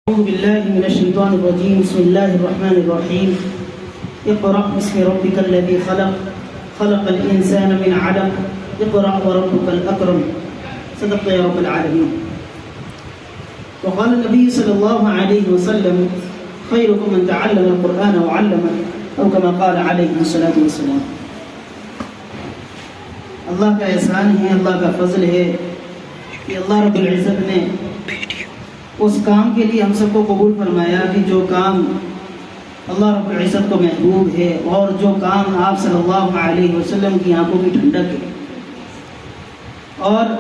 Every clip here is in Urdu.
أعوذ بالله من الشيطان الرجيم. بسم الله الرحمن الرحيم. اقرأ باسم ربك الذي خلق خلق الإنسان من علق اقرأ وربك الأكرم. صدق يا رب العالمين. وقال النبي صلى الله عليه وسلم خيركم من تعلم القرآن وعلمه أو كما قال عليه الصلاة والسلام. اللہ کا احسان ہے، اللہ کا فضل ہے کہ اللہ رب العزت نے اس کام کے لیے ہم سب کو قبول فرمایا کہ جو کام اللہ رب العزت کو محبوب ہے اور جو کام آپ صلی اللہ علیہ وسلم کی آنکھوں کی ٹھنڈک ہے. اور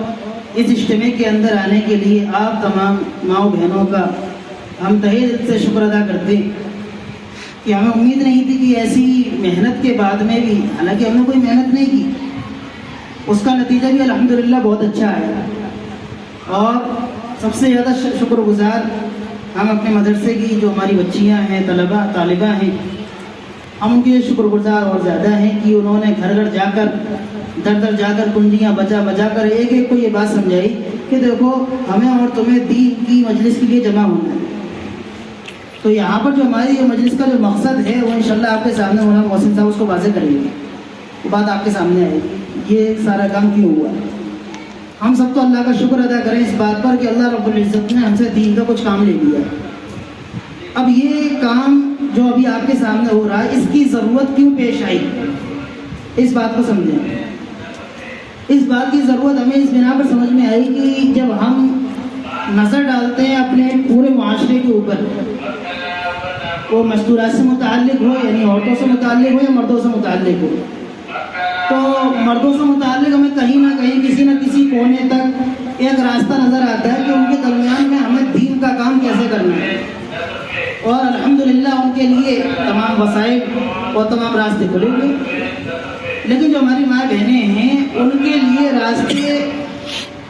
اس اجتماع کے اندر آنے کے لیے آپ تمام ماؤں بہنوں کا ہم تہہ دل سے شکر ادا کرتے کہ ہمیں امید نہیں تھی کہ ایسی محنت کے بعد میں بھی، حالانکہ ہم نے کوئی محنت نہیں کی، اس کا نتیجہ بھی الحمدللہ بہت اچھا آیا. اور سب سے زیادہ شکر گزار ہم اپنے مدرسے کی جو ہماری بچیاں ہیں، طالبہ ہیں، ہم ان کے شکر گزار اور زیادہ ہیں کہ انہوں نے گھر گھر جا کر، در در جا کر کنجیاں بجا بجا کر ایک ایک کو یہ بات سمجھائی کہ دیکھو ہمیں اور تمہیں دین کی مجلس کے لیے جمع ہونا ہے. تو یہاں پر جو ہماری یہ مجلس کا جو مقصد ہے وہ انشاءاللہ آپ کے سامنے مولانا محسن صاحب اس کو واضح کریں گے، وہ بات آپ کے سامنے آئے گی یہ سارا کام کیوں ہوا. ہم سب تو اللہ کا شکر ادا کریں اس بات پر کہ اللہ رب العزت نے ہم سے دین کا کچھ کام لے لیا. اب یہ کام جو ابھی آپ کے سامنے ہو رہا ہے اس کی ضرورت کیوں پیش آئی، اس بات کو سمجھیں. اس بات کی ضرورت ہمیں اس بنا پر سمجھ میں آئی کہ جب ہم نظر ڈالتے ہیں اپنے پورے معاشرے کے اوپر، وہ مستورات سے متعلق ہو یعنی عورتوں سے متعلق ہو یا مردوں سے متعلق ہو، تو مردوں سے متعلق ہمیں کہیں نہ کہیں کسی نہ کسی کونے تک ایک راستہ نظر آتا ہے کہ ان کے درمیان میں ہمیں دین کا کام کیسے کرنا ہے. اور الحمدللہ ان کے لیے تمام وسائل اور تمام راستے کھلے ہوئے. لیکن جو ہماری ماں بہنیں ہیں ان کے لیے راستے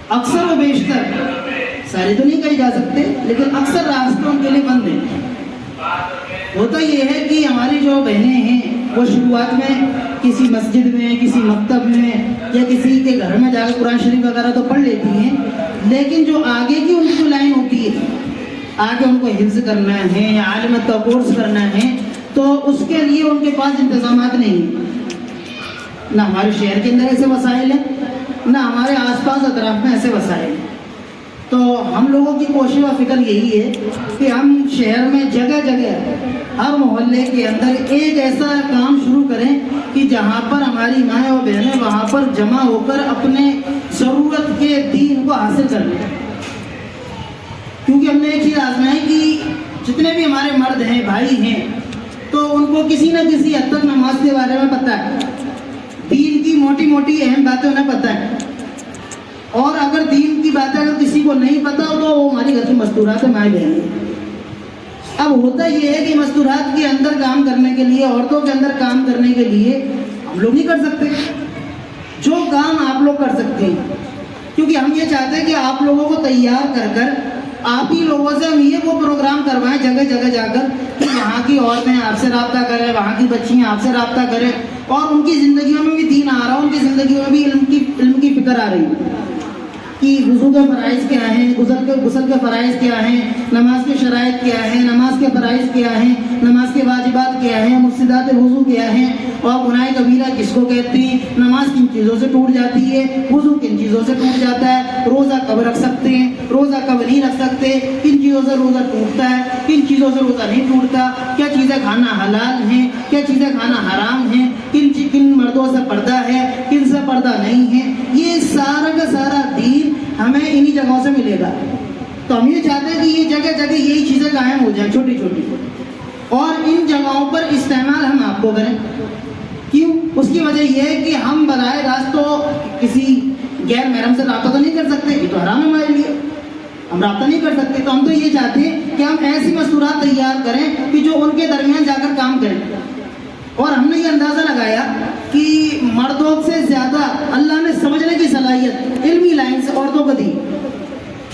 اکثر و بیشتر، سارے تو نہیں کہے جا سکتے لیکن اکثر راستے ان کے لیے بند ہیں. ہوتا یہ ہے کہ ہماری جو بہنیں ہیں وہ شروعات میں کسی مسجد میں، کسی مکتب میں یا کسی کے گھر میں جا کے قرآن شریف وغیرہ تو پڑھ لیتی ہیں، لیکن جو آگے کی ان کی جو لائن ہوتی ہے، آگے ان کو حفظ کرنا ہے یا عالمیت کا کورس کرنا ہے، تو اس کے لیے ان کے پاس انتظامات نہیں ہیں. نہ ہمارے شہر کے اندر ایسے وسائل ہیں، نہ ہمارے آس پاس اطراف میں ایسے وسائل ہیں. تو ہم لوگوں کی کوشش و فکر یہی ہے کہ ہم شہر میں جگہ جگہ ہر محلے کے اندر ایک ایسا کام شروع کریں کہ جہاں پر ہماری مائیں اور بہنیں وہاں پر جمع ہو کر اپنے ضرورت کے دین کو حاصل کر لیں. کیونکہ ہم نے ایک چیز آزمائی کہ جتنے بھی ہمارے مرد ہیں، بھائی ہیں، تو ان کو کسی نہ کسی حد تک نماز کے بارے میں پتہ ہے، دین کی موٹی موٹی اہم باتیں انہیں پتہ ہے. اور اگر دین کی باتیں اگر کسی کو نہیں پتہ تو وہ ہماری گھر کی مستورات ہیں، مائیں بہنیں. اب ہوتا یہ ہے کہ مستورات کے اندر کام کرنے کے لیے، عورتوں کے اندر کام کرنے کے لیے ہم لوگ نہیں کر سکتے جو کام آپ لوگ کر سکتے ہیں. کیونکہ ہم یہ چاہتے ہیں کہ آپ لوگوں کو تیار کر کر آپ ہی لوگوں سے ہم یہ وہ پروگرام کروائیں جگہ جگہ جا کر کہ وہاں کی عورتیں آپ سے رابطہ کریں، وہاں کی بچیاں آپ سے رابطہ کریں، اور ان کی زندگیوں میں بھی دین آ رہا ہو، ان کی زندگیوں میں بھی علم کی فکر آ رہی ہے کہ وضو کے فرائض کیا ہیں، غسل کے فرائض کیا ہیں، نماز کے شرائط کیا ہیں، نماز کے فرائض کیا ہیں، نماز کے واجبات کیا ہیں، مفسدات وضو کیا ہیں، اور گناہ کبیرہ کس کو کہتے ہیں، نماز کن چیزوں سے ٹوٹ جاتی ہے، وضو کن چیزوں سے ٹوٹ جاتا ہے، روزہ کب رکھ سکتے ہیں، روزہ کب نہیں رکھ سکتے، کن چیزوں سے روزہ ٹوٹتا ہے، کن چیزوں سے روزہ نہیں ٹوٹتا، کیا چیزیں کھانا حلال ہیں، کیا چیزیں کھانا حرام ہیں، کن مردوں سے پردہ ہے، کن سے پردہ نہیں ہے. یہ سارا کا سارا دین ہمیں انہی جگہوں سے ملے گا. تو ہم یہ چاہتے ہیں کہ یہ جگہ جگہ یہی چیزیں قائم ہو جائیں چھوٹی چھوٹی، اور ان جگہوں پر استعمال ہم آپ کو کریں. کیوں؟ اس کی وجہ یہ ہے کہ ہم براہ راست تو کسی غیر محرم سے رابطہ تو نہیں کر سکتے، یہ تو حرام ہے ہمارے لیے، ہم رابطہ نہیں کر سکتے. تو ہم تو یہ چاہتے ہیں کہ ہم ایسی مستورات تیار کریں کہ جو ان کے درمیان جا کر کام کریں. اور ہم نے یہ اندازہ لگایا کہ مردوں سے زیادہ اللہ نے سمجھنے کی صلاحیت علمی لائن سے عورتوں کو دی.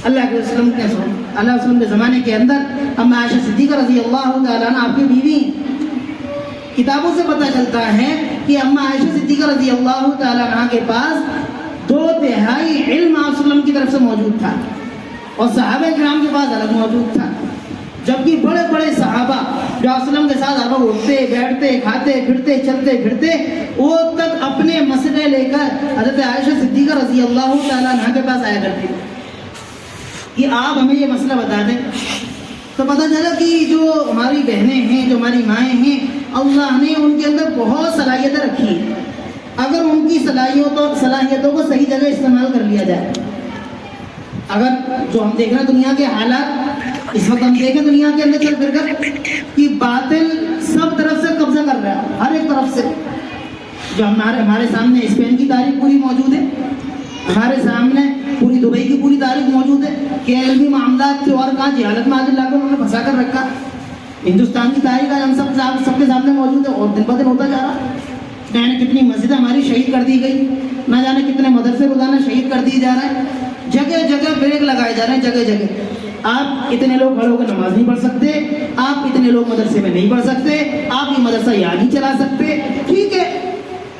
اللہ کے وسلم کے زمانے کے اندر اما عائشہ صدیقہ رضی اللہ تعالیٰ عنہ آپ کی بیوی، کتابوں سے پتہ چلتا ہے کہ اما عائشہ صدیقہ رضی اللہ تعالیٰ عنہ کے پاس 2/3 علم آپ وسلم کی طرف سے موجود تھا، اور صحابہ کرام کے پاس الگ موجود تھا. جبکہ بڑے بڑے صحابہ جو وسلم کے ساتھ آپ اٹھتے بیٹھتے کھاتے پھرتے چلتے پھرتے، وہ تک اپنے مسئلے لے کر حضرت عائشہ صدیقہ رضی اللہ تعالیٰ عنہ کے پاس آیا کرتی کہ آپ ہمیں یہ مسئلہ بتا دیں. تو پتہ چلا کہ جو ہماری بہنیں ہیں، جو ہماری مائیں ہیں، اللہ نے ان کے اندر بہت صلاحیتیں رکھی ہیں. اگر ان کی صلاحیتوں کو صحیح جگہ استعمال کر لیا جائے، اگر جو ہم دیکھ رہے ہیں دنیا کے حالات، اس وقت ہم دیکھیں دنیا کے اندر چل پھر کر کہ باطل سب طرف سے قبضہ کر رہا ہے، ہر ایک طرف سے. جو ہمارے سامنے اسپین کی تاریخ پوری موجود ہے، ہمارے سامنے پوری دبئی کی پوری تاریخ موجود ہے کہ علمی معاملات کے اور کہاں جہالت میں لا کر انہوں نے پھنسا کر رکھا. ہندوستان کی تاریخ آج ہم سب کے سامنے موجود ہے اور دن بدن ہوتا جا رہا. نہ جانے کتنی مسجدیں ہماری شہید کر دی گئی، نہ جانے کتنے مدرسے روزانہ شہید کر دیے جا رہے ہیں، جگہ جگہ بریک لگائے جا رہے ہیں، جگہ جگہ. آپ اتنے لوگ کھڑے ہو کر نماز نہیں پڑھ سکتے، آپ اتنے لوگ مدرسے میں نہیں پڑھ سکتے، آپ یہ مدرسہ یہاں نہیں چلا سکتے. ٹھیک ہے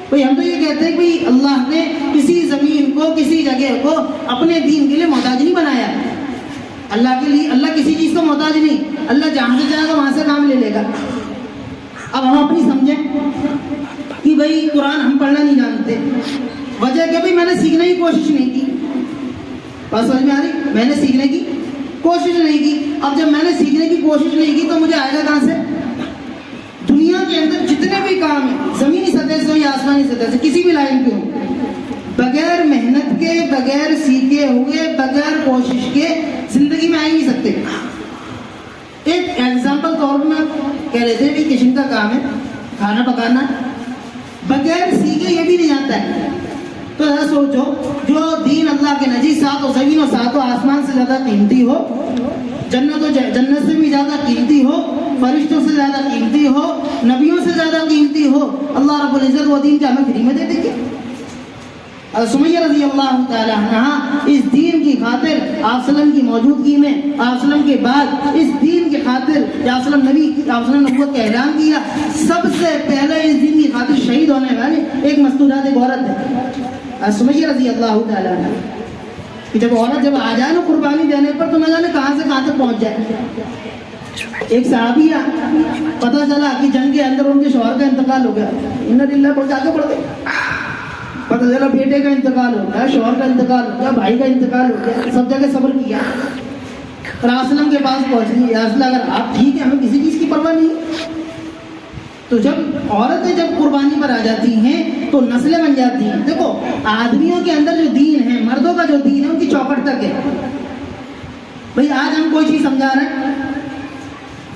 بھائی، ہم تو یہ کہتے ہیں کہ بھائی اللہ نے کسی زمین کو، کسی جگہ کو اپنے دین کے لیے محتاج نہیں بنایا. اللہ کے لیے، اللہ کسی چیز کو محتاج نہیں، اللہ جہاں سے چاہے گا وہاں سے کام لے لے گا. اب ہم اپنی سمجھیں کہ بھائی قرآن ہم پڑھنا نہیں جانتے، وجہ کہ بھائی میں نے سیکھنے کی کوشش نہیں کی. بات سمجھ میں آ رہی؟ میں نے سیکھنے کی کوشش نہیں کی. اب جب میں نے سیکھنے کی کوشش نہیں کی تو مجھے آئے گا کہاں سے؟ دنیا کے اندر جتنے بھی کام ہیں، زمینی سطح سے ہو یا آسمانی سطح سے، کسی بھی لائن پہ ہو، بغیر محنت کے، بغیر سیکھے ہوئے، بغیر کوشش کے زندگی میں آ ہی نہیں سکتے. ایک ایگزامپل طور پر میں کہہ رہے تھے کہ کچن کا کام ہے، کھانا پکانا، بغیر سیکھے یہ بھی نہیں آتا ہے. تو ذرا سوچو، جو دین اللہ کے نزدیک ساتوں زمین و ساتوں آسمان سے زیادہ قیمتی ہو، جنت سے بھی زیادہ قیمتی ہو، فرشتوں سے زیادہ قیمتی ہو، نبیوں سے زیادہ قیمتی ہو، اللہ رب العزت وہ دین کیا ہمیں فری میں دے دیں گے؟ سمیہ رضی اللہ تعالیٰ عنہ اس دین کی خاطر آپ وسلم کی موجودگی میں، آپ وسلم کے بعد اس دین کی خاطر آپ وسلم نبوت کا اعلان کیا. سب سے پہلے اس دین کی خاطر شہید ہونے والے ایک مستورات ایک عورت ہے، سمیہ رضی اللہ تعالیٰ عنہ. کہ جب عورت جب آ جائے نا قربانی دینے پر تو نہ جانے کہاں سے کہاں تک پہنچ جائے. ایک صحابیہ پتہ چلا کہ جنگ کے اندر ان کے شوہر کا انتقال ہو گیا، انا للہ پڑھ جا کے پڑھ گئے. پتہ چلا بیٹے کا انتقال ہو گیا، شوہر کا انتقال ہو گیا، بھائی کا انتقال ہو گیا. سب جگہ صبر کیا، رسول کے پاس پہنچی. یا رسول اللہ اگر آپ ٹھیک ہے، ہمیں کسی چیز کی پرواہ نہیں. تو جب عورتیں جب قربانی پر آ جاتی ہیں تو نسلیں بن جاتی ہیں. دیکھو آدمیوں کے اندر جو دین ہے، مردوں کا جو دین ہے ان کی چوکٹ تک ہے. بھئی آج ہم کوئی چیز سمجھا رہے ہیں،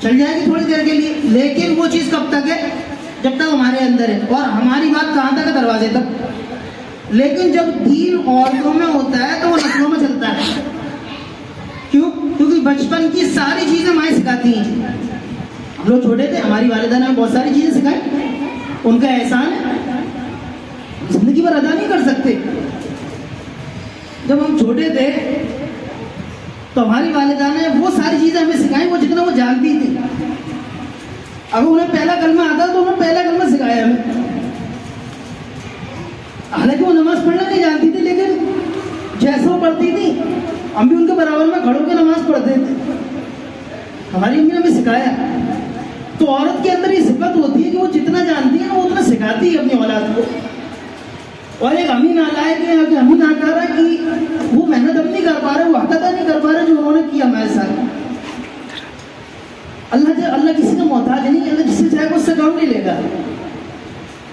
چل جائے گی تھوڑی دیر کے لیے، لیکن وہ چیز کب تک ہے؟ جب تک ہمارے اندر ہے. اور ہماری بات کہاں تک ہے؟ دروازے تک. لیکن جب دین عورتوں میں ہوتا ہے تو وہ نسلوں میں چلتا ہے. کیوں؟ کیونکہ بچپن کی ساری چیزیں مائیں سکھاتی ہیں. ہم لوگ چھوٹے تھے، ہماری والدہ نے ہمیں بہت ساری چیزیں سکھائی، ان کا احسان ہے، زندگی پر ادا نہیں کر سکتے. جب ہم چھوٹے تھے تو ہماری والدہ نے وہ ساری چیزیں ہمیں سکھائیں، وہ جتنا وہ جانتی تھی. اگر انہیں پہلا کلمہ آتا تو انہوں نے پہلا کلمہ سکھایا ہمیں. حالانکہ وہ نماز پڑھنا نہیں جانتی تھی، لیکن جیسا وہ پڑھتی تھی ہم بھی ان کے برابر میں کھڑوں کے نماز پڑھتے تھے. ہماری امی نے ہمیں سکھایا. تو عورت کے اندر یہ صفت ہوتی ہے کہ وہ جتنا جانتی ہے وہ اتنا سکھاتی ہے اپنی اولاد کو. اور ایک امی نالائق ہے کہ امی ناکارہ کہ وہ محنت اب نہیں کر پا رہے، وہ حق ادا نہیں کر پا رہے جو انہوں نے کیا ہمارے ساتھ. اللہ کسی کا محتاج نہیں ہے، اللہ جس سے چاہے وہ اس سے کام نہیں لے گا.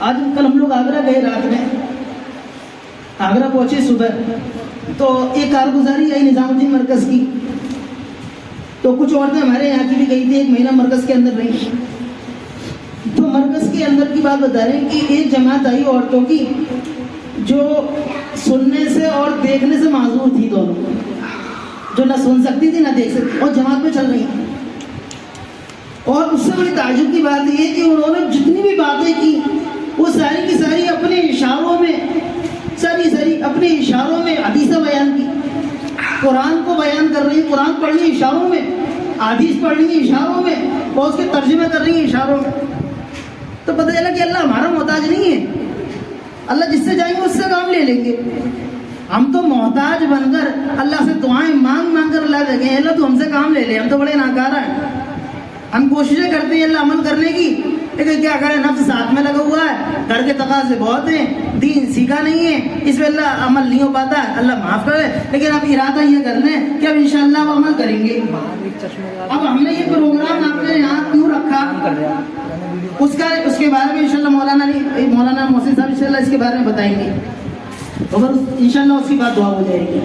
آج کل ہم لوگ آگرہ گئے، رات میں آگرہ پہنچے صبح، تو ایک کارگزاری آئی نظام الدین مرکز کی. تو کچھ عورتیں ہمارے یہاں کی بھی گئی تھی، ایک مہینہ مرکز کے اندر رہی. تو مرکز کے اندر کی بات بتا رہے ہیں کہ ایک جماعت آئی عورتوں کی جو سننے سے اور دیکھنے سے معذور تھی، دونوں، جو نہ سن سکتی تھی نہ دیکھ سکتی، اور جماعت میں چل رہی تھی. اور اس سے بڑی تعجب کی بات یہ کہ انہوں نے جتنی بھی باتیں کی وہ ساری کی ساری اپنے اشاروں میں، اپنے اشاروں میں حدیثیں بیان کی. قرآن کو بیان کر رہی ہیں، قرآن پڑھ رہی ہیں اشاروں میں، حدیث پڑھ رہی ہیں اشاروں میں، اور اس کے ترجمے کر رہی ہیں اشاروں میں. تو پتہ چلا کہ اللہ ہمارا محتاج نہیں ہے، اللہ جس سے جائیں گے اس سے کام لے لیں گے. ہم تو محتاج بن کر اللہ سے دعائیں مانگ کر اللہ دیں گے، اللہ تو ہم سے کام لے لے، ہم تو بڑے ناکارہ ہیں. ہم کوششیں کرتے ہیں اللہ عمل کرنے کی، لیکن کیا کریں، نفس ساتھ میں لگا ہوا ہے، گھر کے تقاضے بہت ہیں، دین سیکھا نہیں ہے، اس میں اللہ عمل نہیں ہو پاتا، اللہ معاف کرے۔ لیکن اب ارادہ یہ کر لیں کہ اب انشاءاللہ اب عمل کریں گے۔ اب ہم نے یہ پروگرام آپ نے یہاں کیوں رکھا، اس کے بارے میں انشاءاللہ مولانا محسن صاحب انشاءاللہ اس کے بارے میں بتائیں گے، اور انشاءاللہ اس کی بات دعا ہو جائے گی۔